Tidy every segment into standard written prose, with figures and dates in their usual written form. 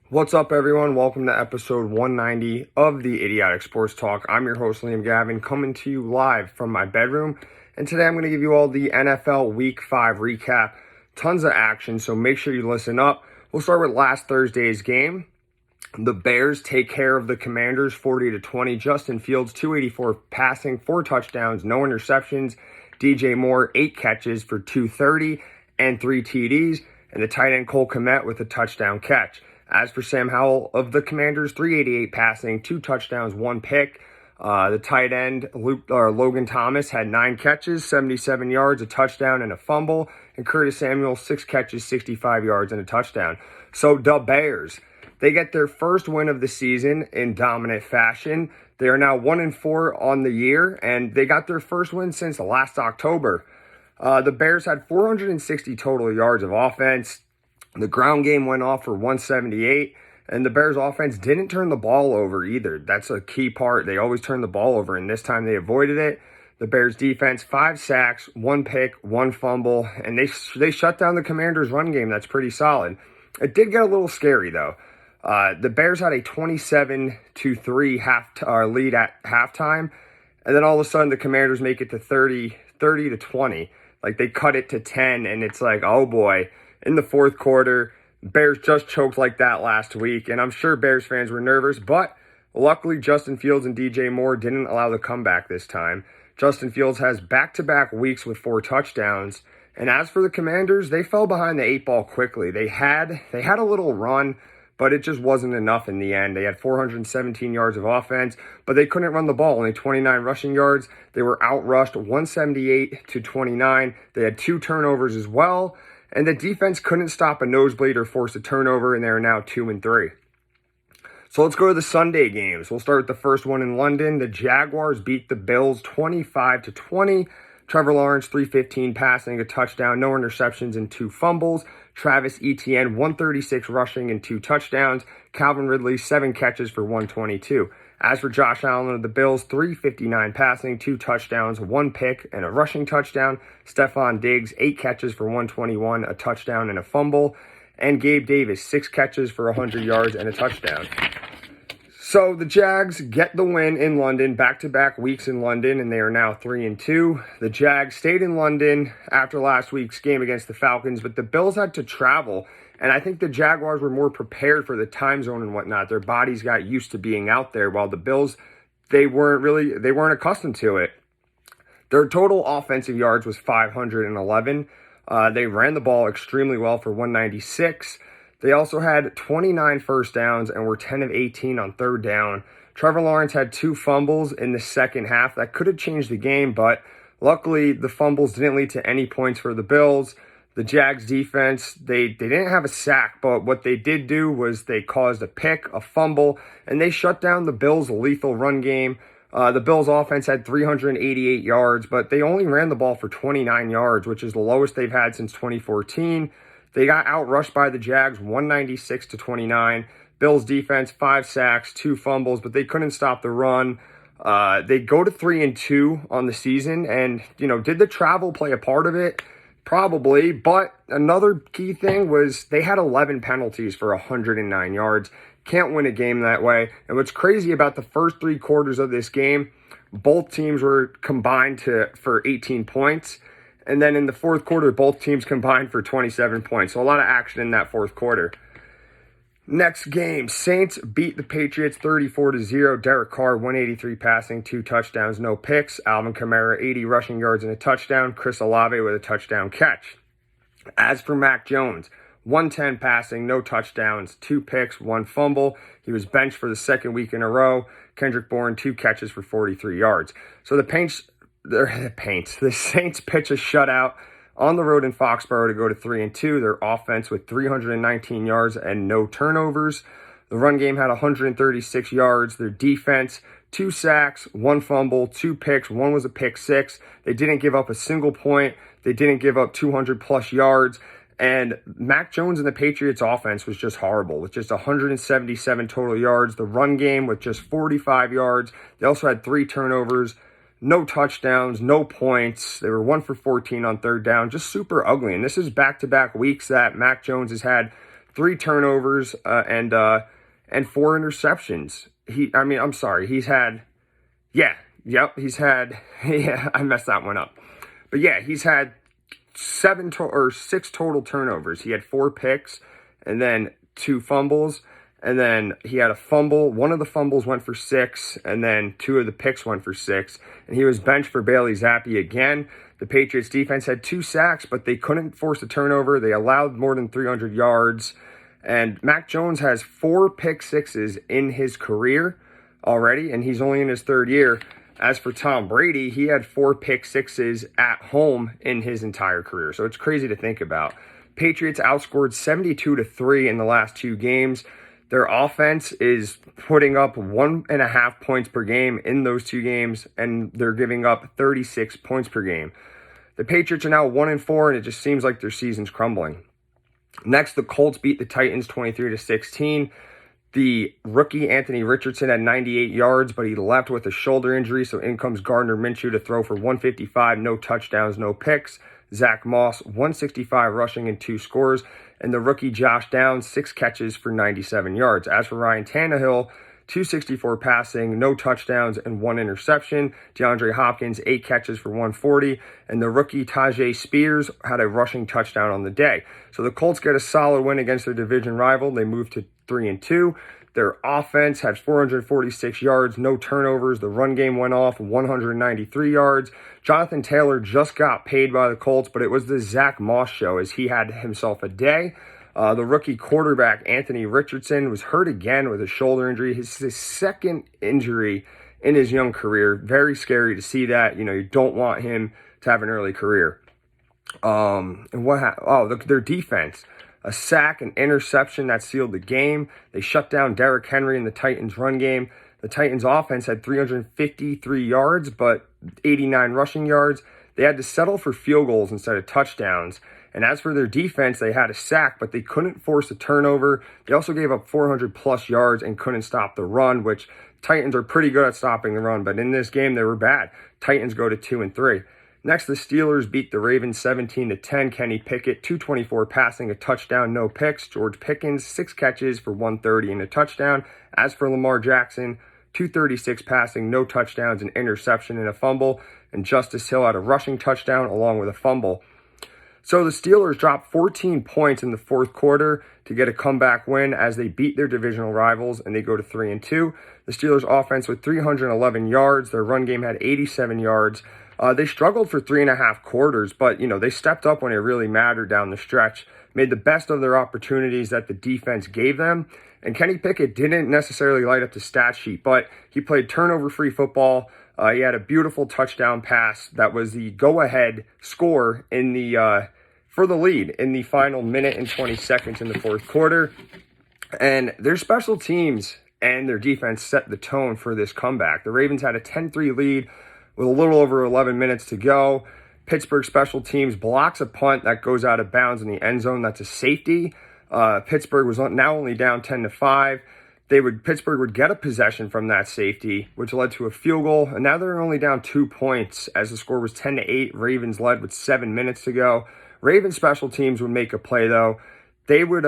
What's up, everyone? Welcome to episode 190 of the Idiotic Sports Talk. I'm your host, Liam Gavin, coming to you live from my bedroom. And today I'm going to give you all the NFL Week 5 recap. Tons of action, so make sure you listen up. We'll start with last Thursday's game. The Bears take care of the Commanders 40-20. Justin Fields, 284 passing, 4 touchdowns, no interceptions. DJ Moore, 8 catches for 230 and 3 TDs. And the tight end Cole Kmet with a touchdown catch. As for Sam Howell of the Commanders, 388 passing, 2 touchdowns, 1 pick. The tight end Logan Thomas had 9 catches, 77 yards, a touchdown, and a fumble. And Curtis Samuel, 6 catches, 65 yards, and a touchdown. So the Bears, they get their first win of the season in dominant fashion. They are now 1-4 on the year, and they got their first win since last October. The Bears had 460 total yards of offense. The ground game went off for 178, and the Bears offense didn't turn the ball over either. That's a key part. They always turn the ball over, and this time they avoided it. The Bears defense, 5 sacks, 1 pick, 1 fumble, and they shut down the Commanders' run game. That's pretty solid. It did get a little scary, though. The Bears had a 27-3 lead at halftime, and then all of a sudden the Commanders make it to 30-20. Like, they cut it to 10, and it's like, oh boy. In the fourth quarter, Bears just choked like that last week, and I'm sure Bears fans were nervous, but luckily Justin Fields and DJ Moore didn't allow the comeback this time. Justin Fields has back-to-back weeks with 4 touchdowns, and as for the Commanders, they fell behind the 8 ball quickly. They had a little run, but it just wasn't enough in the end. They had 417 yards of offense, but they couldn't run the ball, only 29 rushing yards. They were outrushed 178-29. They had 2 turnovers as well. And the defense couldn't stop a nosebleed or force a turnover, and they are now 2-3. So let's go to the Sunday games. We'll start with the first one in London. The Jaguars beat the Bills 25-20. Trevor Lawrence, 315 passing, a touchdown, no interceptions, and 2 fumbles. Travis Etienne, 136 rushing and 2 touchdowns. Calvin Ridley, 7 catches for 122. As for Josh Allen of the Bills, 359 passing, 2 touchdowns, 1 pick, and a rushing touchdown. Stephon Diggs, 8 catches for 121, a touchdown, and a fumble. And Gabe Davis, 6 catches for 100 yards and a touchdown. So the Jags get the win in London, back-to-back weeks in London, and they are now 3-2. The Jags stayed in London after last week's game against the Falcons, but the Bills had to travel. And I think the Jaguars were more prepared for the time zone and whatnot. Their bodies got used to being out there, while the Bills, they weren't accustomed to it. Their total offensive yards was 511. They ran the ball extremely well for 196. They also had 29 first downs and were 10 of 18 on third down. Trevor Lawrence had 2 fumbles in the second half. That could have changed the game, but luckily the fumbles didn't lead to any points for the Bills. The Jags defense, they didn't have a sack, but what they did do was they caused a pick, a fumble, and they shut down the Bills' lethal run game. The Bills' offense had 388 yards, but they only ran the ball for 29 yards, which is the lowest they've had since 2014. They got outrushed by the Jags, 196-29. Bills' defense, 5 sacks, 2 fumbles, but they couldn't stop the run. They go to 3-2 on the season, and, did the travel play a part of it? Probably, but another key thing was they had 11 penalties for 109 yards. Can't win a game that way. And what's crazy about the first 3 quarters of this game, both teams were combined for 18 points. And then in the fourth quarter, both teams combined for 27 points. So a lot of action in that fourth quarter. Next game, Saints beat the Patriots 34-0. Derek Carr, 183 passing, 2 touchdowns, no picks. Alvin Kamara, 80 rushing yards and a touchdown. Chris Olave with a touchdown catch. As for Mac Jones, 110 passing, no touchdowns, 2 picks, 1 fumble. He was benched for the second week in a row. Kendrick Bourne, 2 catches for 43 yards. So the Saints pitch a shutout on the road in Foxborough to go to 3-2. Their offense with 319 yards and no turnovers. The run game had 136 yards. Their defense, 2 sacks, 1 fumble, 2 picks. 1 was a pick 6. They didn't give up a single point. They didn't give up 200-plus yards. And Mac Jones and the Patriots offense was just horrible with just 177 total yards. The run game with just 45 yards. They also had 3 turnovers. No touchdowns, no points. They were 1 for 14 on third down. Just super ugly. And this is back-to-back weeks that Mac Jones has had 3 turnovers, and 4 interceptions. He's had, yeah, I messed that one up. But yeah, he's had 6 total turnovers. He had 4 picks and then 2 fumbles. And then he had a fumble. One of the fumbles went for 6, and then 2 of the picks went for 6. And he was benched for Bailey Zappi again. The Patriots defense had 2 sacks, but they couldn't force a turnover. They allowed more than 300 yards. And Mac Jones has 4 pick sixes in his career already, and he's only in his 3rd year. As for Tom Brady, he had 4 pick sixes at home in his entire career. So it's crazy to think about. Patriots outscored 72-3 in the last 2 games. Their offense is putting up 1.5 points per game in those 2 games, and they're giving up 36 points per game. The Patriots are now 1-4, and it just seems like their season's crumbling. Next, the Colts beat the Titans 23-16. The rookie Anthony Richardson had 98 yards, but he left with a shoulder injury, so in comes Gardner Minshew to throw for 155, no touchdowns, no picks. Zach Moss, 165 rushing and 2 scores. And the rookie Josh Downs, 6 catches for 97 yards. As for Ryan Tannehill, 264 passing, no touchdowns, and 1 interception. DeAndre Hopkins, 8 catches for 140. And the rookie Tajay Spears had a rushing touchdown on the day. So the Colts get a solid win against their division rival. They move to 3-2. Their offense had 446 yards, no turnovers. The run game went off, 193 yards. Jonathan Taylor just got paid by the Colts, but it was the Zach Moss show as he had himself a day. The rookie quarterback, Anthony Richardson, was hurt again with a shoulder injury. His 2nd injury in his young career. Very scary to see that. You don't want him to have an early career. Their defense. A sack, an interception that sealed the game. They shut down Derrick Henry in the Titans' run game. The Titans' offense had 353 yards, but 89 rushing yards. They had to settle for field goals instead of touchdowns. And as for their defense, they had a sack, but they couldn't force a turnover. They also gave up 400-plus yards and couldn't stop the run, which Titans are pretty good at stopping the run. But in this game, they were bad. Titans go to 2-3. Next, the Steelers beat the Ravens 17-10. Kenny Pickett, 224 passing, a touchdown, no picks. George Pickens, 6 catches for 130 and a touchdown. As for Lamar Jackson, 236 passing, no touchdowns, an interception and a fumble. And Justice Hill had a rushing touchdown along with a fumble. So the Steelers dropped 14 points in the 4th quarter to get a comeback win as they beat their divisional rivals, and they go to 3-2. The Steelers' offense with 311 yards. Their run game had 87 yards. They struggled for 3.5 quarters, but, they stepped up when it really mattered down the stretch, made the best of their opportunities that the defense gave them. And Kenny Pickett didn't necessarily light up the stat sheet, but he played turnover-free football. He had a beautiful touchdown pass that was the go-ahead score for the lead in the final minute and 20 seconds in the 4th quarter. And their special teams and their defense set the tone for this comeback. The Ravens had a 10-3 lead with a little over 11 minutes to go. Pittsburgh special teams blocks a punt that goes out of bounds in the end zone. That's a safety. Pittsburgh was now only down 10-5. Pittsburgh would get a possession from that safety, which led to a field goal. And now they're only down 2 points as the score was 10-8. Ravens led with 7 minutes to go. Ravens special teams would make a play though. They would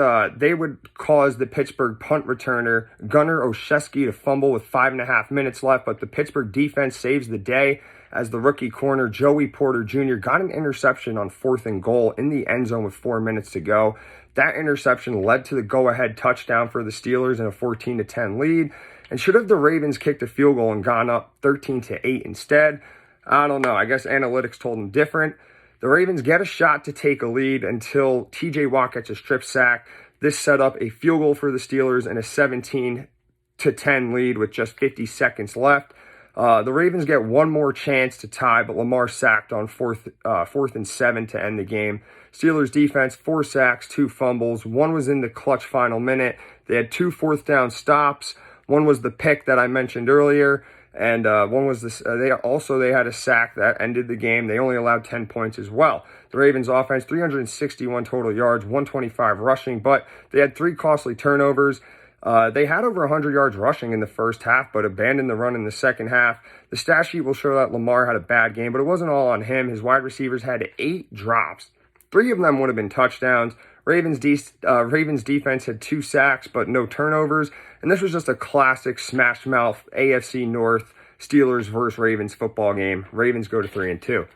cause the Pittsburgh punt returner, Gunnar Olszewski, to fumble with 5.5 minutes left, but the Pittsburgh defense saves the day as the rookie corner, Joey Porter Jr., got an interception on 4th and goal in the end zone with 4 minutes to go. That interception led to the go-ahead touchdown for the Steelers in a 14-10 lead. And should have the Ravens kicked a field goal and gone up 13-8 instead? I don't know. I guess analytics told them different. The Ravens get a shot to take a lead until TJ Watt gets a strip sack. This set up a field goal for the Steelers and a 17-10 lead with just 50 seconds left. The Ravens get one more chance to tie, but Lamar sacked on 4th and 7 to end the game. Steelers defense, 4 sacks, 2 fumbles. One was in the clutch final minute. They had 2 4th down stops. One was the pick that I mentioned earlier. And one was this. They had a sack that ended the game. They only allowed 10 points as well. The Ravens offense, 361 total yards, 125 rushing, but they had 3 costly turnovers. They had over 100 yards rushing in the first half, but abandoned the run in the second half. The stat sheet will show that Lamar had a bad game, but it wasn't all on him. His wide receivers had 8 drops. 3 of them would have been touchdowns. Ravens defense had 2 sacks, but no turnovers. And this was just a classic smash mouth AFC North Steelers versus Ravens football game. Ravens go to 3-2.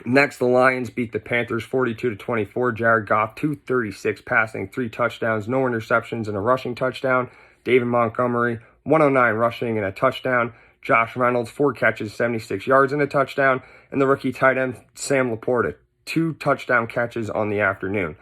Next, the Lions beat the Panthers 42-24. Jared Goff, 236 passing, 3 touchdowns, no interceptions, and a rushing touchdown. David Montgomery, 109 rushing and a touchdown. Josh Reynolds, 4 catches, 76 yards and a touchdown. And the rookie tight end, Sam Laporta, 2 touchdown catches on the afternoon.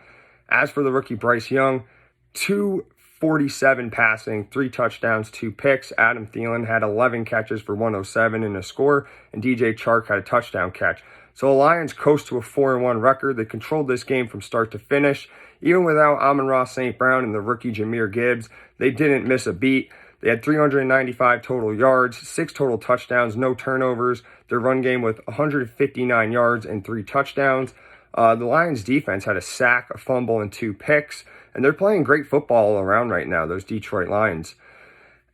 As for the rookie Bryce Young, 247 passing, 3 touchdowns, 2 picks. Adam Thielen had 11 catches for 107 and a score. And DJ Chark had a touchdown catch. So the Lions coast to a 4-1 record. They controlled this game from start to finish. Even without Amon-Ra St. Brown and the rookie Jahmyr Gibbs, they didn't miss a beat. They had 395 total yards, 6 total touchdowns, no turnovers. Their run game with 159 yards and 3 touchdowns. The Lions defense had a sack, a fumble, and 2 picks. And they're playing great football all around right now, those Detroit Lions.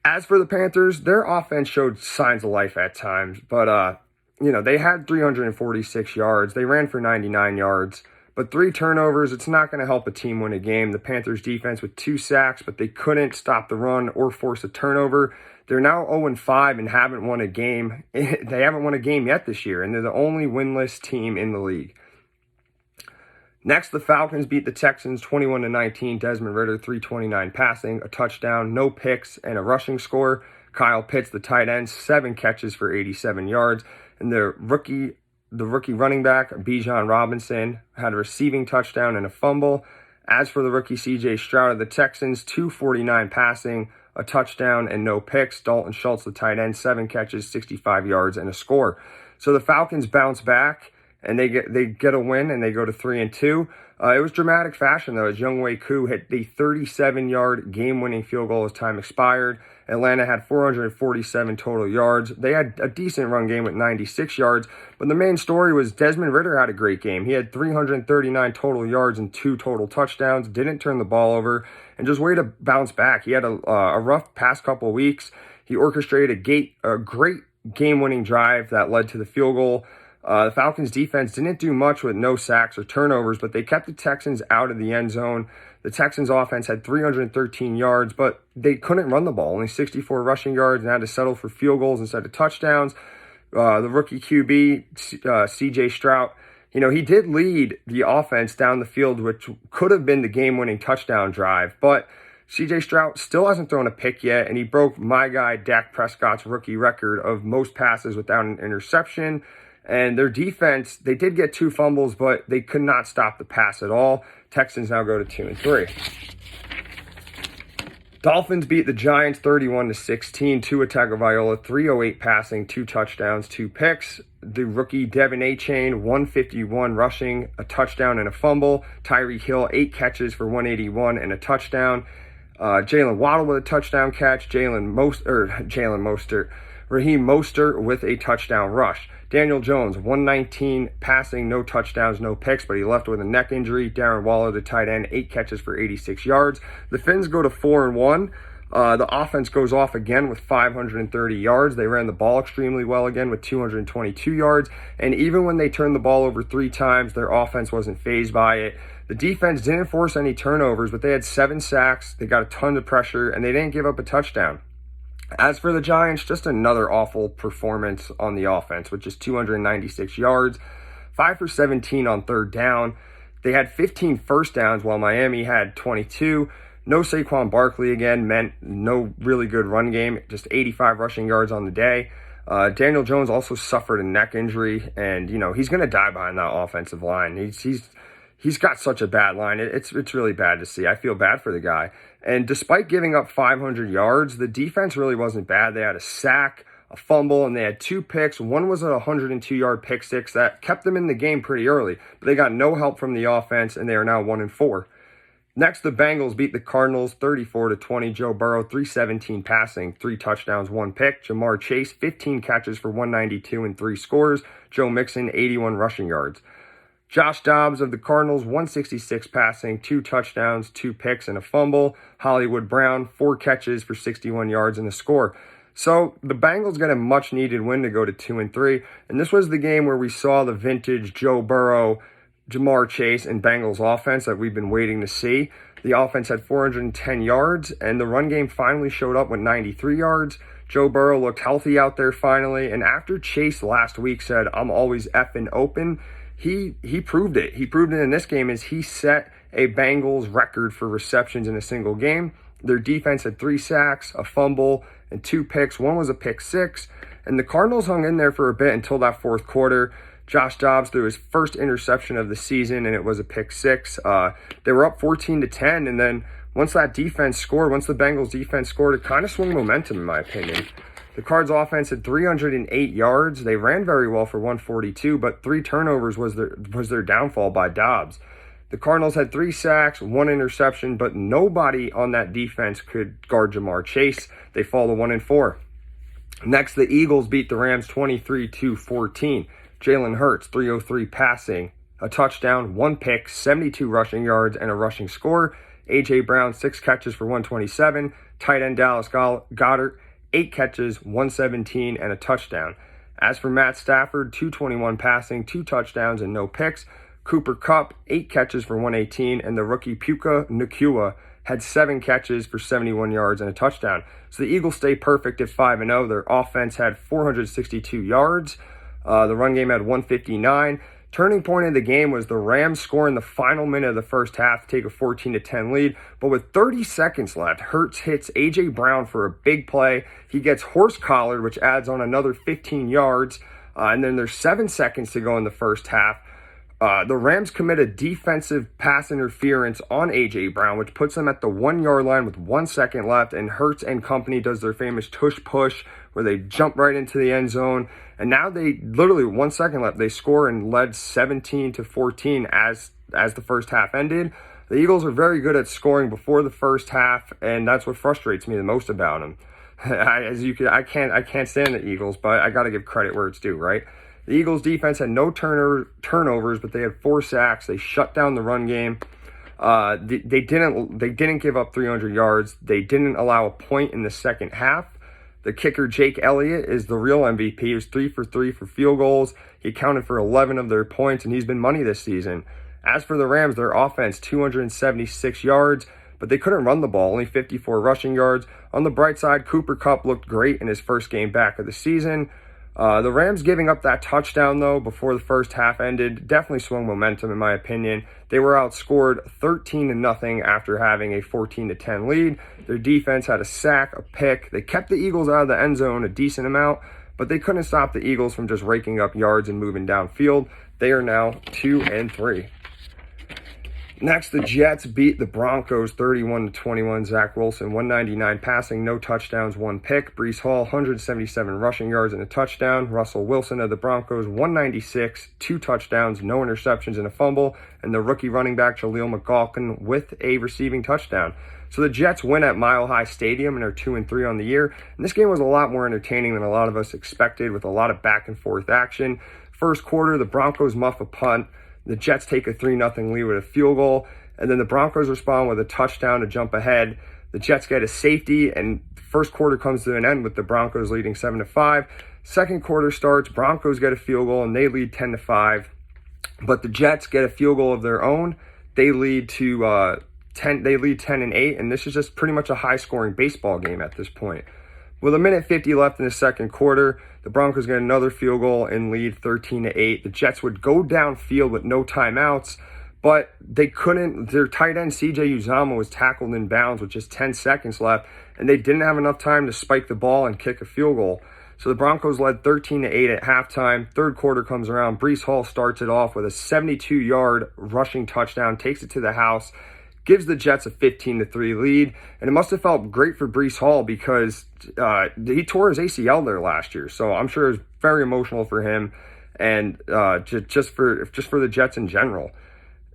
As for the Panthers, their offense showed signs of life at times. But, they had 346 yards. They ran for 99 yards. But 3 turnovers, it's not going to help a team win a game. The Panthers defense with 2 sacks, but they couldn't stop the run or force a turnover. They're now 0-5 and haven't won a game. They haven't won a game yet this year, and they're the only winless team in the league. Next, the Falcons beat the Texans 21-19. Desmond Ridder, 329 passing, a touchdown, no picks, and a rushing score. Kyle Pitts, the tight end, 7 catches for 87 yards. And the rookie running back, Bijan Robinson, had a receiving touchdown and a fumble. As for the rookie CJ Stroud of the Texans, 249 passing, a touchdown, and no picks. Dalton Schultz, the tight end, 7 catches, 65 yards, and a score. So the Falcons bounce back, and they get a win, and they go to 3-2. It was dramatic fashion, though, as Younghoe Koo hit the 37-yard game-winning field goal as time expired. Atlanta had 447 total yards. They had a decent run game with 96 yards, but the main story was Desmond Ridder had a great game. He had 339 total yards and 2 total touchdowns, didn't turn the ball over, and just way to bounce back. He had a rough past couple weeks. He orchestrated a great game-winning drive that led to the field goal. The Falcons defense didn't do much with no sacks or turnovers, but they kept the Texans out of the end zone. The Texans offense had 313 yards, but they couldn't run the ball. Only 64 rushing yards and had to settle for field goals instead of touchdowns. The rookie QB, CJ Stroud, he did lead the offense down the field, which could have been the game-winning touchdown drive, but CJ Stroud still hasn't thrown a pick yet, and he broke my guy Dak Prescott's rookie record of most passes without an interception. And their defense, they did get 2 fumbles, but they could not stop the pass at all. Texans now go to 2-3. Dolphins beat the Giants 31-16. Tua Tagovailoa, 308 passing, 2 touchdowns, 2 picks. The rookie Devin Achane, 151 rushing, a touchdown and a fumble. Tyreek Hill, 8 catches for 181 and a touchdown. Jalen Waddle with a touchdown catch. Raheem Mostert with a touchdown rush. Daniel Jones, 119 passing, no touchdowns, no picks, but he left with a neck injury. Darren Waller, the tight end, 8 catches for 86 yards. The Finns go to 4-1. The offense goes off again with 530 yards. They ran the ball extremely well again with 222 yards. And even when they turned the ball over 3 times, their offense wasn't fazed by it. The defense didn't force any turnovers, but they had 7 sacks. They got a ton of pressure, and they didn't give up a touchdown. As for the Giants, just another awful performance on the offense with just 296 yards, 5 for 17 on third down. They had 15 first downs while Miami had 22. No Saquon Barkley again meant no really good run game, just 85 rushing yards on the day. Daniel Jones also suffered a neck injury, and he's going to die behind that offensive line. He's got such a bad line. It's really bad to see. I feel bad for the guy. And despite giving up 500 yards, the defense really wasn't bad. They had a sack, a fumble, and they had 2 picks. One was a 102-yard pick six that kept them in the game pretty early. But they got no help from the offense, and they are now 1-4. Next, the Bengals beat the Cardinals 34-20. Joe Burrow, 317 passing, 3 touchdowns, 1 pick. Jamar Chase, 15 catches for 192 and 3 scores. Joe Mixon, 81 rushing yards. Josh Dobbs of the Cardinals, 166 passing, 2 touchdowns, 2 picks, and a fumble. Hollywood Brown, 4 catches for 61 yards and a score. So the Bengals got a much-needed win to go to 2-3, and this was the game where we saw the vintage Joe Burrow Jamar Chase and Bengals offense that we've been waiting to see. The offense had 410 yards, and the run game finally showed up with 93 yards. Joe Burrow looked healthy out there finally, and after Chase last week said, "I'm always effing open," he proved it. He proved it in this game as he set a Bengals record for receptions in a single game. Their defense had 3 sacks, a fumble, and 2 picks. One was a pick six, and the Cardinals hung in there for a bit until that fourth quarter. Josh Dobbs threw his first interception of the season, and it was a pick six. They were up 14-10, and then once that defense scored, once the Bengals defense scored, it kind of swung momentum, in my opinion. The Cards offense had 308 yards. They ran very well for 142, but 3 turnovers was their downfall by Dobbs. The Cardinals had 3 sacks, 1 interception, but nobody on that defense could guard Jamar Chase. They fall to 1-4. Next, the Eagles beat the Rams 23-14. Jalen Hurts, 303 passing, a touchdown, 1 pick, 72 rushing yards, and a rushing score. A.J. Brown, 6 catches for 127. Tight end Dallas Goedert, 8 catches, 117, and a touchdown. As for Matt Stafford, 221 passing, 2 touchdowns, and no picks. Cooper Kupp, 8 catches for 118, and the rookie Puka Nacua had 7 catches for 71 yards and a touchdown. So the Eagles stay perfect at 5-0. Their offense had 462 yards. The run game had 159. Turning point of the game was the Rams score in the final minute of the first half to take a 14-10 lead. But with 30 seconds left, Hurts hits A.J. Brown for a big play. He gets horse-collared, which adds on another 15 yards. And then there's 7 seconds to go in the first half. The Rams commit a defensive pass interference on A.J. Brown, which puts them at the 1-yard line with 1 second left, and Hurts and company does their famous tush push where they jump right into the end zone. And now they literally 1 second left, they score and led 17-14 as the first half ended. The Eagles are very good at scoring before the first half, and that's what frustrates me the most about them. I can't stand the Eagles, but I got to give credit where it's due, right? The Eagles defense had no turnovers, but they had 4 sacks. They shut down the run game. They didn't give up 300 yards. They didn't allow a point in the second half. The kicker, Jake Elliott, is the real MVP. He was 3 for 3 for field goals. He accounted for 11 of their points, and he's been money this season. As for the Rams, their offense, 276 yards, but they couldn't run the ball, only 54 rushing yards. On the bright side, Cooper Kupp looked great in his first game back of the season. The Rams giving up that touchdown, though, before the first half ended, definitely swung momentum, in my opinion. They were outscored 13-0 after having a 14-10 lead. Their defense had a sack, a pick. They kept the Eagles out of the end zone a decent amount, but they couldn't stop the Eagles from just raking up yards and moving downfield. They are now 2-3. Next, the Jets beat the Broncos 31-21. Zach Wilson, 199 passing, no touchdowns, 1 pick. Breece Hall, 177 rushing yards and a touchdown. Russell Wilson of the Broncos, 196, 2 touchdowns, no interceptions and a fumble. And the rookie running back, Jaleel McLaughlin, with a receiving touchdown. So the Jets win at Mile High Stadium and are 2-3 on the year. And this game was a lot more entertaining than a lot of us expected, with a lot of back and forth action. First quarter, the Broncos muff a punt. The Jets take a 3-0 lead with a field goal, and then the Broncos respond with a touchdown to jump ahead. The Jets get a safety, and the first quarter comes to an end with the Broncos leading 7-5. Second quarter starts, Broncos get a field goal, and they lead 10-5. But the Jets get a field goal of their own. They lead to 10-8, and this is just pretty much a high-scoring baseball game at this point. With a minute 50 left in the second quarter, the Broncos get another field goal and lead 13-8. The Jets would go downfield with no timeouts, but they couldn't. Their tight end, C.J. Uzomah, was tackled in bounds with just 10 seconds left, and they didn't have enough time to spike the ball and kick a field goal. So the Broncos led 13-8 at halftime. Third quarter comes around. Breece Hall starts it off with a 72-yard rushing touchdown, takes it to the house, gives the Jets a 15-3 lead, and it must have felt great for Breece Hall because he tore his ACL there last year, so I'm sure it was very emotional for him and just for the Jets in general.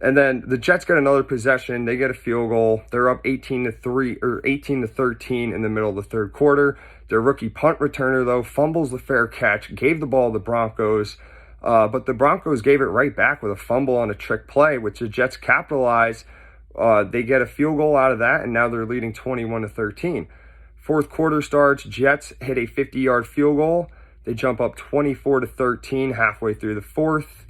And then the Jets get another possession. They get a field goal. They're up 18-3 or 18-13 in the middle of the third quarter. Their rookie punt returner, though, fumbles the fair catch, gave the ball to the Broncos, but the Broncos gave it right back with a fumble on a trick play, which the Jets capitalize. They get a field goal out of that, and now they're leading 21-13. Fourth quarter starts. Jets hit a 50-yard field goal. They jump up 24-13 halfway through the fourth.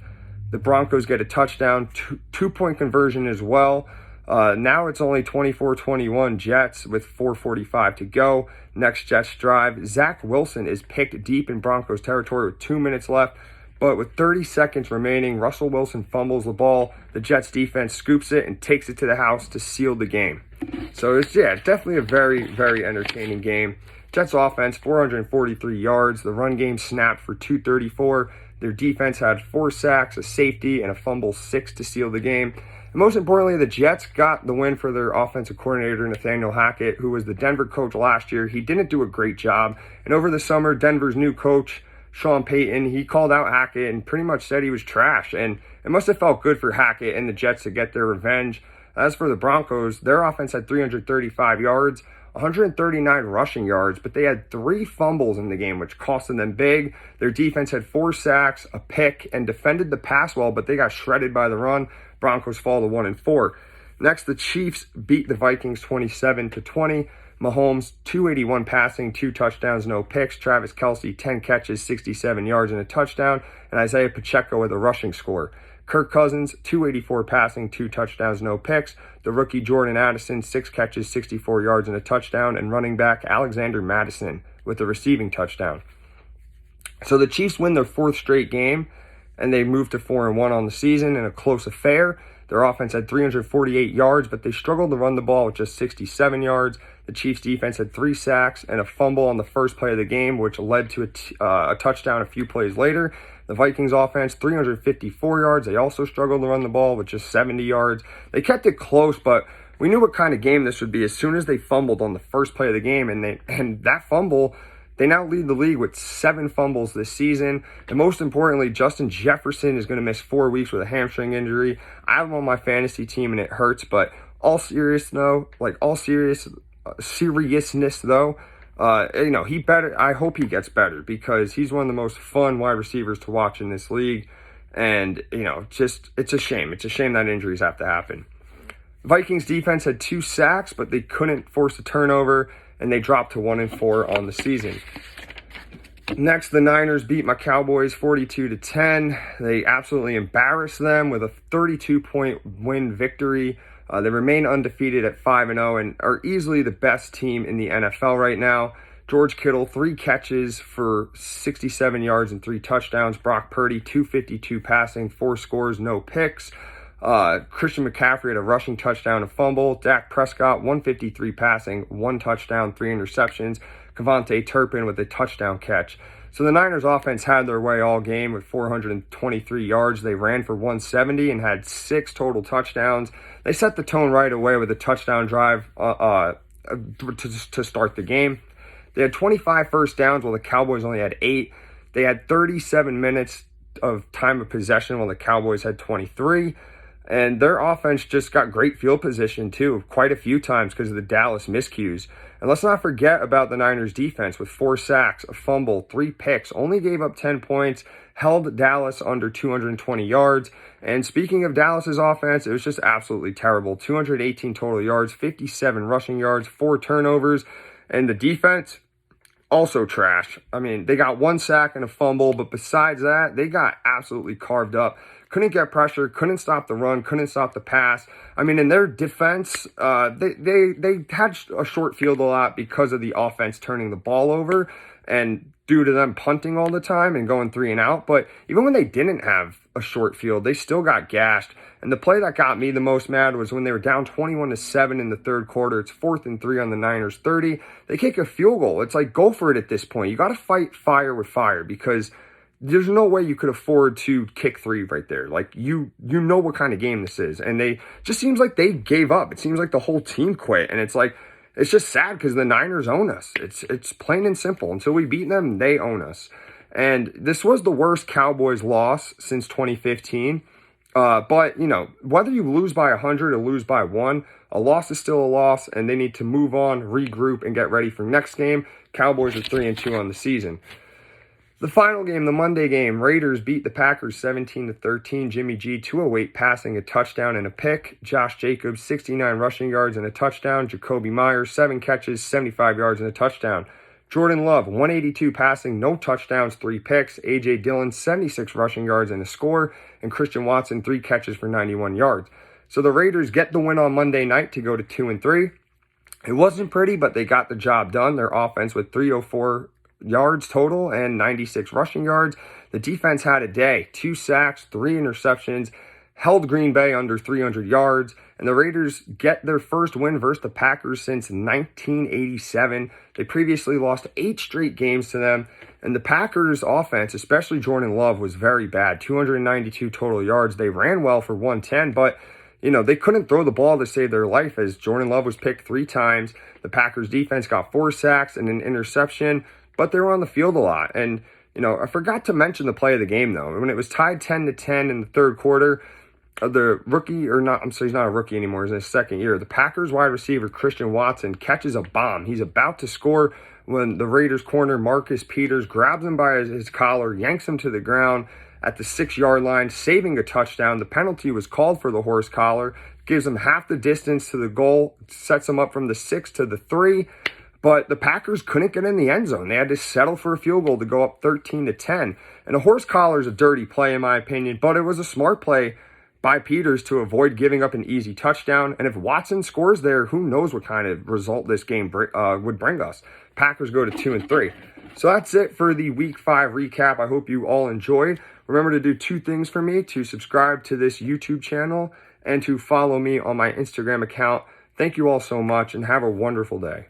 The Broncos get a touchdown, two-point conversion as well. Now it's only 24-21 Jets with 4:45 to go. Next Jets drive. Zach Wilson is picked deep in Broncos territory with 2 minutes left. But with 30 seconds remaining, Russell Wilson fumbles the ball. The Jets defense scoops it and takes it to the house to seal the game. So it's definitely a very, very entertaining game. Jets offense, 443 yards. The run game snapped for 234. Their defense had 4 sacks, a safety, and a fumble 6 to seal the game. And most importantly, the Jets got the win for their offensive coordinator, Nathaniel Hackett, who was the Denver coach last year. He didn't do a great job. And over the summer, Denver's new coach, Sean Payton, he called out Hackett and pretty much said he was trash. And it must have felt good for Hackett and the Jets to get their revenge. As for the Broncos, their offense had 335 yards, 139 rushing yards, but they had 3 fumbles in the game, which costed them big. Their defense had 4 sacks, a pick, and defended the pass well, but they got shredded by the run. Broncos fall to 1-4. Next, the Chiefs beat the Vikings 27-20. Mahomes, 281 passing, 2 touchdowns, no picks. Travis Kelce, 10 catches, 67 yards, and a touchdown. And Isaiah Pacheco with a rushing score. Kirk Cousins, 284 passing, 2 touchdowns, no picks. The rookie Jordan Addison, 6 catches, 64 yards, and a touchdown. And running back Alexander Mattison with a receiving touchdown. So the Chiefs win their 4th straight game, and they move to 4-1 on the season in a close affair. Their offense had 348 yards, but they struggled to run the ball with just 67 yards. The Chiefs' defense had 3 sacks and a fumble on the first play of the game, which led to a touchdown a few plays later. The Vikings' offense, 354 yards. They also struggled to run the ball with just 70 yards. They kept it close, but we knew what kind of game this would be as soon as they fumbled on the first play of the game. And that fumble, they now lead the league with 7 fumbles this season. And most importantly, Justin Jefferson is going to miss 4 weeks with a hamstring injury. I have him on my fantasy team, and it hurts. But seriousness though, he better. I hope he gets better because he's one of the most fun wide receivers to watch in this league. And it's a shame. It's a shame that injuries have to happen. Vikings defense had 2 sacks, but they couldn't force a turnover, and they dropped to 1-4 on the season. Next, the Niners beat my Cowboys 42-10. They absolutely embarrassed them with a 32-point win victory. They remain undefeated at 5-0 and are easily the best team in the NFL right now. George Kittle, 3 catches for 67 yards and 3 touchdowns. Brock Purdy, 252 passing, 4 scores, no picks. Christian McCaffrey had a rushing touchdown, a fumble. Dak Prescott, 153 passing, 1 touchdown, 3 interceptions. Kevontae Turpin with a touchdown catch. So the Niners offense had their way all game with 423 yards. They ran for 170 and had 6 total touchdowns. They set the tone right away with a touchdown drive to start the game. They had 25 first downs while the Cowboys only had 8. They had 37 minutes of time of possession while the Cowboys had 23. And their offense just got great field position, too, quite a few times because of the Dallas miscues. And let's not forget about the Niners' defense with 4 sacks, a fumble, 3 picks, only gave up 10 points, held Dallas under 220 yards. And speaking of Dallas's offense, it was just absolutely terrible. 218 total yards, 57 rushing yards, 4 turnovers. And the defense, also trash. I mean, they got 1 sack and a fumble, but besides that, they got absolutely carved up. Couldn't get pressure, couldn't stop the run, couldn't stop the pass. I mean, in their defense, they had a short field a lot because of the offense turning the ball over and due to them punting all the time and going 3 and out. But even when they didn't have a short field, they still got gashed. And the play that got me the most mad was when they were down 21-7 in the third quarter. It's 4th and 3 on the Niners 30. They kick a field goal. It's like, go for it at this point. You got to fight fire with fire because there's no way you could afford to kick 3 right there. Like, you know what kind of game this is. And they just seems like they gave up. It seems like the whole team quit. And it's like, it's just sad because the Niners own us. It's plain and simple. Until we beat them, they own us. And this was the worst Cowboys loss since 2015. But, whether you lose by 100 or lose by 1, a loss is still a loss, and they need to move on, regroup, and get ready for next game. Cowboys are 3-2 on the season. The final game, the Monday game, Raiders beat the Packers 17-13. Jimmy G, 208 passing, a touchdown and a pick. Josh Jacobs, 69 rushing yards and a touchdown. Jacoby Myers, 7 catches, 75 yards and a touchdown. Jordan Love, 182 passing, no touchdowns, 3 picks. A.J. Dillon, 76 rushing yards and a score. And Christian Watson, 3 catches for 91 yards. So the Raiders get the win on Monday night to go to 2-3. It wasn't pretty, but they got the job done. Their offense with 304 yards total and 96 rushing yards. The defense had a day, 2 sacks, 3 interceptions, held Green Bay under 300 yards, and the Raiders get their first win versus the Packers since 1987. They previously lost 8 straight games to them, and the Packers offense, especially Jordan Love, was very bad. 292 total yards. They ran well for 110, but they couldn't throw the ball to save their life as Jordan Love was picked 3 times. The Packers defense got 4 sacks and an interception, but they were on the field a lot. And, I forgot to mention the play of the game, though. When it was tied 10-10 in the third quarter, the rookie, he's not a rookie anymore, he's in his second year. The Packers wide receiver, Christian Watson, catches a bomb. He's about to score when the Raiders corner, Marcus Peters, grabs him by his collar, yanks him to the ground at the 6-yard line, saving a touchdown. The penalty was called for the horse collar, gives them half the distance to the goal, sets them up from the 6 to the 3. But the Packers couldn't get in the end zone. They had to settle for a field goal to go up 13-10. And a horse collar is a dirty play, in my opinion, but it was a smart play by Peters to avoid giving up an easy touchdown. And if Watson scores there, who knows what kind of result this game would bring us. Packers go to 2-3. So that's it for the Week 5 recap. I hope you all enjoyed. Remember to do 2 things for me: to subscribe to this YouTube channel and to follow me on my Instagram account. Thank you all so much and have a wonderful day.